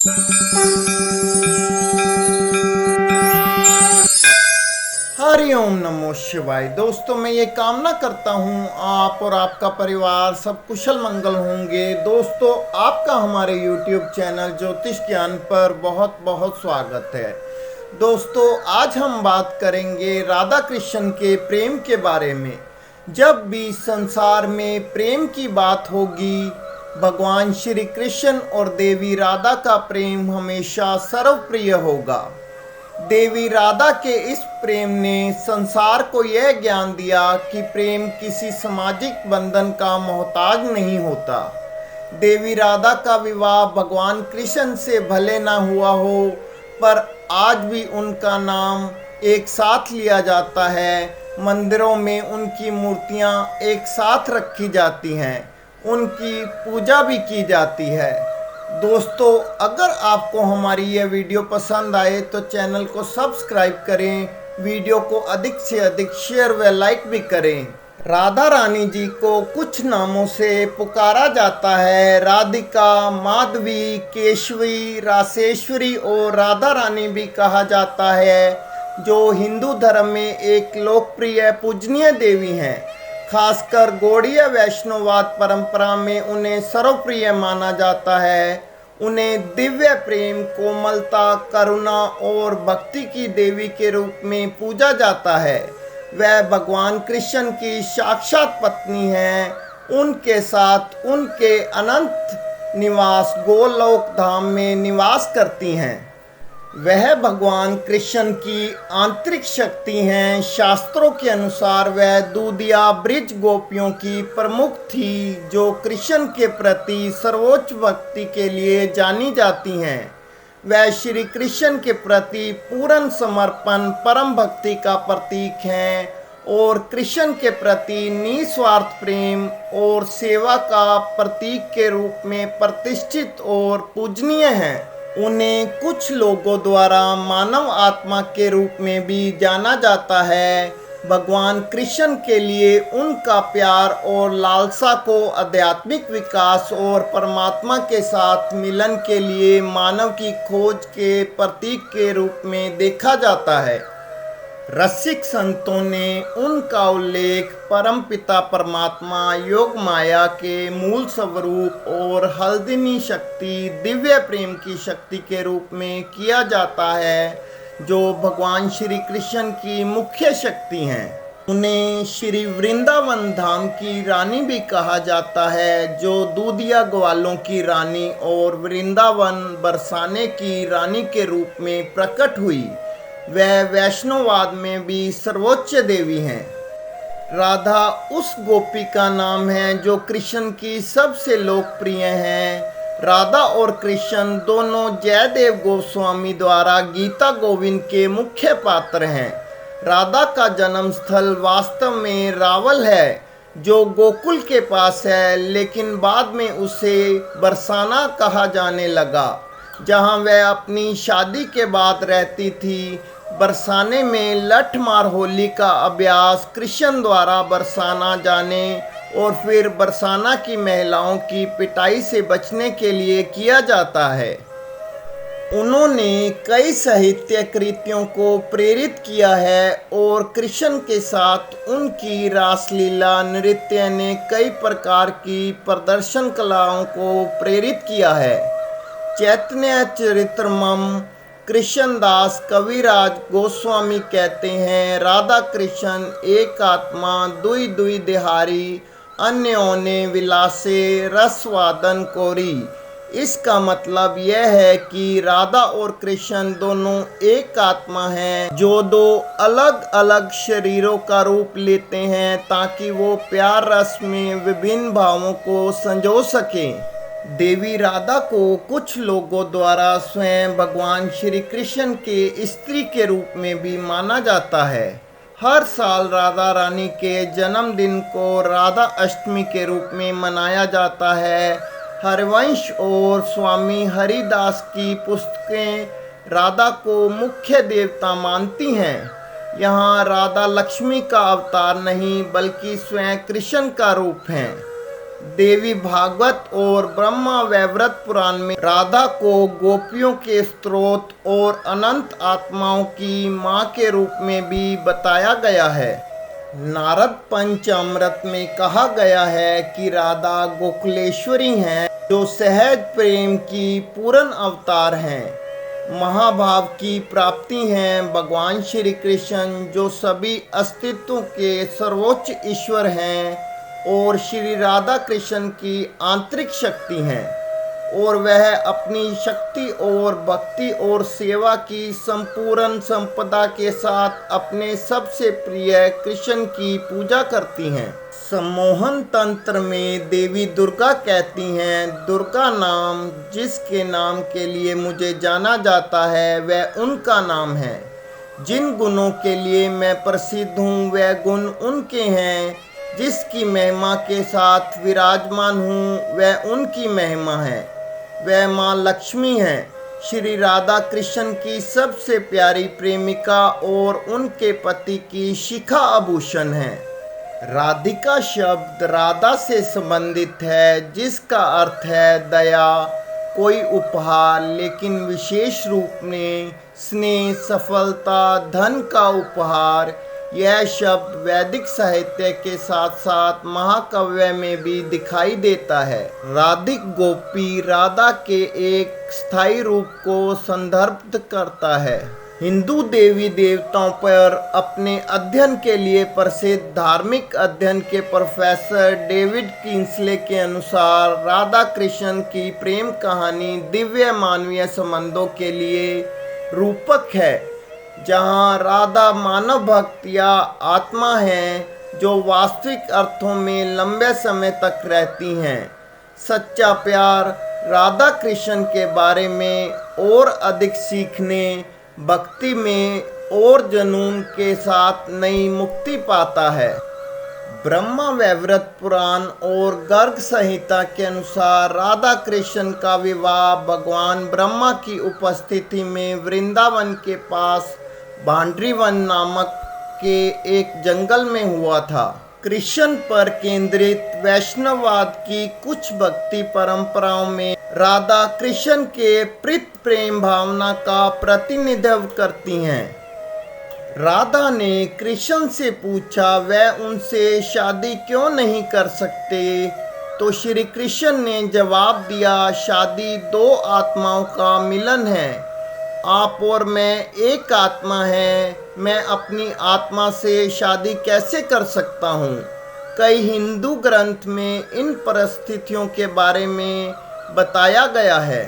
हरिओम नमो शिवाय। दोस्तों, मैं ये कामना करता हूँ आप और आपका परिवार सब कुशल मंगल होंगे। दोस्तों, आपका हमारे YouTube चैनल ज्योतिष ज्ञान पर बहुत बहुत स्वागत है। दोस्तों, आज हम बात करेंगे राधा कृष्ण के प्रेम के बारे में। जब भी संसार में प्रेम की बात होगी, भगवान श्री कृष्ण और देवी राधा का प्रेम हमेशा सर्वप्रिय होगा। देवी राधा के इस प्रेम ने संसार को यह ज्ञान दिया कि प्रेम किसी सामाजिक बंधन का मोहताज नहीं होता। देवी राधा का विवाह भगवान कृष्ण से भले ना हुआ हो, पर आज भी उनका नाम एक साथ लिया जाता है। मंदिरों में उनकी मूर्तियां एक साथ रखी जाती हैं, उनकी पूजा भी की जाती है। दोस्तों, अगर आपको हमारी यह वीडियो पसंद आए तो चैनल को सब्सक्राइब करें, वीडियो को अधिक से अधिक शेयर व लाइक भी करें। राधा रानी जी को कुछ नामों से पुकारा जाता है। राधिका, माधवी, केशवी, रासेश्वरी और राधा रानी भी कहा जाता है, जो हिंदू धर्म में एक लोकप्रिय पूजनीय देवी हैं। खासकर गौड़ीय वैष्णववाद परंपरा में उन्हें सर्वप्रिय माना जाता है। उन्हें दिव्य प्रेम, कोमलता, करुणा और भक्ति की देवी के रूप में पूजा जाता है। वह भगवान कृष्ण की साक्षात पत्नी हैं। उनके साथ उनके अनंत निवास गोलोक धाम में निवास करती हैं। वह भगवान कृष्ण की आंतरिक शक्ति हैं। शास्त्रों के अनुसार वह दूधिया ब्रिज गोपियों की प्रमुख थी, जो कृष्ण के प्रति सर्वोच्च भक्ति के लिए जानी जाती हैं। वह श्री कृष्ण के प्रति पूर्ण समर्पण, परम भक्ति का प्रतीक हैं और कृष्ण के प्रति निस्वार्थ प्रेम और सेवा का प्रतीक के रूप में प्रतिष्ठित और पूजनीय हैं। उन्हें कुछ लोगों द्वारा मानव आत्मा के रूप में भी जाना जाता है। भगवान कृष्ण के लिए उनका प्यार और लालसा को आध्यात्मिक विकास और परमात्मा के साथ मिलन के लिए मानव की खोज के प्रतीक के रूप में देखा जाता है। रसिक संतों ने उनका उल्लेख परमपिता परमात्मा, योग माया के मूल स्वरूप और हल्दिनी शक्ति, दिव्य प्रेम की शक्ति के रूप में किया जाता है, जो भगवान श्री कृष्ण की मुख्य शक्ति हैं। उन्हें श्री वृंदावन धाम की रानी भी कहा जाता है, जो दूधिया ग्वालों की रानी और वृंदावन बरसाने की रानी के रूप में प्रकट हुई। वह वैष्णववाद में भी सर्वोच्च देवी हैं। राधा उस गोपी का नाम है जो कृष्ण की सबसे लोकप्रिय हैं। राधा और कृष्ण दोनों जयदेव गोस्वामी द्वारा गीता गोविंद के मुख्य पात्र हैं। राधा का जन्म स्थल वास्तव में रावल है, जो गोकुल के पास है, लेकिन बाद में उसे बरसाना कहा जाने लगा, जहां वह अपनी शादी के बाद रहती थी। बरसाने में लठमार होली का अभ्यास कृष्ण द्वारा बरसाना जाने और फिर बरसाना की महिलाओं की पिटाई से बचने के लिए किया जाता है। उन्होंने कई साहित्य कृतियों को प्रेरित किया है और कृष्ण के साथ उनकी रासलीला नृत्य ने कई प्रकार की प्रदर्शन कलाओं को प्रेरित किया है। चैतन्य चरित्रमम कृष्णदास कविराज गोस्वामी कहते हैं, राधा कृष्ण एक आत्मा दुई दुई देहारी, अन्योने विलासे रसवादन कोरी। इसका मतलब यह है कि राधा और कृष्ण दोनों एक आत्मा हैं, जो दो अलग अलग शरीरों का रूप लेते हैं ताकि वो प्यार रस में विभिन्न भावों को संजो सकें। देवी राधा को कुछ लोगों द्वारा स्वयं भगवान श्री कृष्ण के स्त्री के रूप में भी माना जाता है। हर साल राधा रानी के जन्मदिन को राधा अष्टमी के रूप में मनाया जाता है। हरिवंश और स्वामी हरिदास की पुस्तकें राधा को मुख्य देवता मानती हैं। यहाँ राधा लक्ष्मी का अवतार नहीं, बल्कि स्वयं कृष्ण का रूप हैं। देवी भागवत और ब्रह्मा वैवर्त पुराण में राधा को गोपियों के स्रोत और अनंत आत्माओं की माँ के रूप में भी बताया गया है। नारद पंचामृत में कहा गया है कि राधा गोकुलेश्वरी हैं, जो सहज प्रेम की पूर्ण अवतार हैं। महाभाव की प्राप्ति हैं भगवान श्री कृष्ण, जो सभी अस्तित्व के सर्वोच्च ईश्वर हैं और श्री राधा कृष्ण की आंतरिक शक्ति हैं, और वह अपनी शक्ति और भक्ति और सेवा की संपूर्ण संपदा के साथ अपने सबसे प्रिय कृष्ण की पूजा करती हैं। सम्मोहन तंत्र में देवी दुर्गा कहती हैं, दुर्गा नाम जिसके नाम के लिए मुझे जाना जाता है वह उनका नाम है। जिन गुणों के लिए मैं प्रसिद्ध हूँ वह गुण उनके हैं। जिसकी महिमा के साथ विराजमान हूँ वह उनकी महिमा है। वह माँ लक्ष्मी हैं, श्री राधा कृष्ण की सबसे प्यारी प्रेमिका और उनके पति की शिखा आभूषण है। राधिका शब्द राधा से संबंधित है, जिसका अर्थ है दया, कोई उपहार, लेकिन विशेष रूप में स्नेह, सफलता, धन का उपहार। यह शब्द वैदिक साहित्य के साथ साथ महाकाव्य में भी दिखाई देता है। राधिक गोपी राधा के एक स्थायी रूप को संदर्भित करता है। हिंदू देवी देवताओं पर अपने अध्ययन के लिए प्रसिद्ध धार्मिक अध्ययन के प्रोफेसर डेविड किंसले के अनुसार राधा कृष्ण की प्रेम कहानी दिव्य मानवीय संबंधों के लिए रूपक है, जहाँ राधा मानव भक्त या आत्मा है जो वास्तविक अर्थों में लंबे समय तक रहती हैं। सच्चा प्यार राधा कृष्ण के बारे में और अधिक सीखने, भक्ति में और जुनून के साथ नई मुक्ति पाता है। ब्रह्मा वैवर्त पुराण और गर्ग संहिता के अनुसार राधा कृष्ण का विवाह भगवान ब्रह्मा की उपस्थिति में वृंदावन के पास भांड्रीवन नामक के एक जंगल में हुआ था। कृष्ण पर केंद्रित वैष्णववाद की कुछ भक्ति परंपराओं में राधा कृष्ण के प्रीत प्रेम भावना का प्रतिनिधित्व करती हैं। राधा ने कृष्ण से पूछा वह उनसे शादी क्यों नहीं कर सकते, तो श्री कृष्ण ने जवाब दिया, शादी दो आत्माओं का मिलन है। आप और मैं एक आत्मा है, मैं अपनी आत्मा से शादी कैसे कर सकता हूँ। कई हिंदू ग्रंथ में इन परिस्थितियों के बारे में बताया गया है।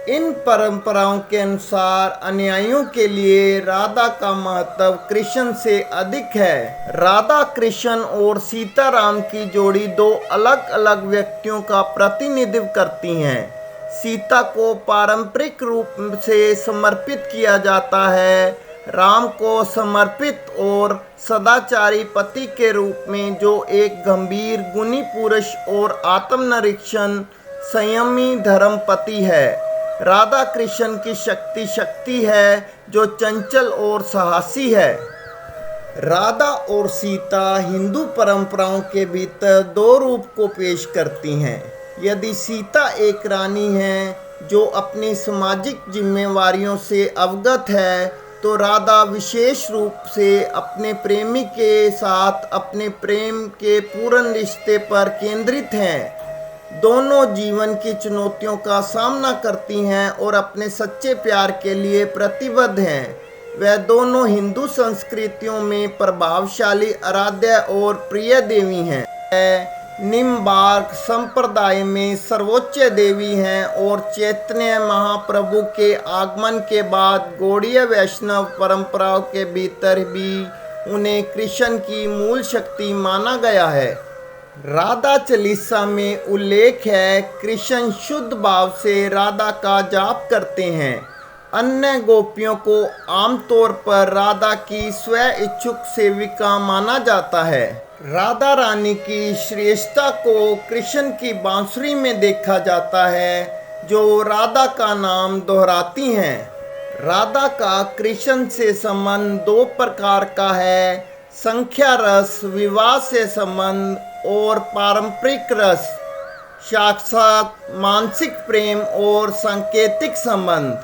इन परंपराओं के अनुसार अनुयायियों के लिए राधा का महत्व कृष्ण से अधिक है। राधा कृष्ण और सीताराम की जोड़ी दो अलग अलग व्यक्तियों का प्रतिनिधित्व करती हैं। सीता को पारंपरिक रूप से समर्पित किया जाता है, राम को समर्पित और सदाचारी पति के रूप में, जो एक गंभीर गुणी पुरुष और आत्मनिरीक्षण संयमी धर्मपति है। राधा कृष्ण की शक्ति है जो चंचल और साहसी है। राधा और सीता हिंदू परंपराओं के भीतर दो रूप को पेश करती हैं। यदि सीता एक रानी है जो अपनी सामाजिक जिम्मेवारियों से अवगत है, तो राधा विशेष रूप से अपने प्रेमी के साथ अपने प्रेम के पूर्ण रिश्ते पर केंद्रित हैं। दोनों जीवन की चुनौतियों का सामना करती हैं और अपने सच्चे प्यार के लिए प्रतिबद्ध हैं। वह दोनों हिंदू संस्कृतियों में प्रभावशाली आराध्य और प्रिय देवी हैं। निम्बार्क संप्रदाय में सर्वोच्च देवी हैं और चैतन्य महाप्रभु के आगमन के बाद गौड़ीय वैष्णव परंपराओं के भीतर भी उन्हें कृष्ण की मूल शक्ति माना गया है। राधा चालीसा में उल्लेख है, कृष्ण शुद्ध भाव से राधा का जाप करते हैं। अन्य गोपियों को आमतौर पर राधा की स्व इच्छुक सेविका माना जाता है। राधा रानी की श्रेष्ठता को कृष्ण की बांसुरी में देखा जाता है, जो राधा का नाम दोहराती हैं। राधा का कृष्ण से संबंध दो प्रकार का है, संख्या रस विवाह से संबंध और पारंपरिक रस, साक्षात मानसिक प्रेम और सांकेतिक संबंध।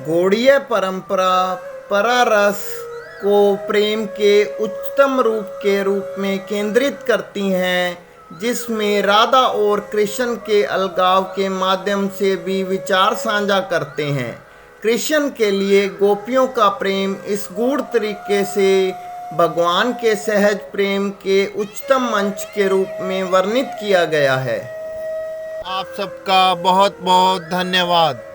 गौड़ीय परंपरा परारस को प्रेम के उच्चतम रूप में केंद्रित करती हैं, जिसमें राधा और कृष्ण के अलगाव के माध्यम से भी विचार साझा करते हैं। कृष्ण के लिए गोपियों का प्रेम इस गूढ़ तरीके से भगवान के सहज प्रेम के उच्चतम मंच के रूप में वर्णित किया गया है। आप सबका बहुत बहुत धन्यवाद।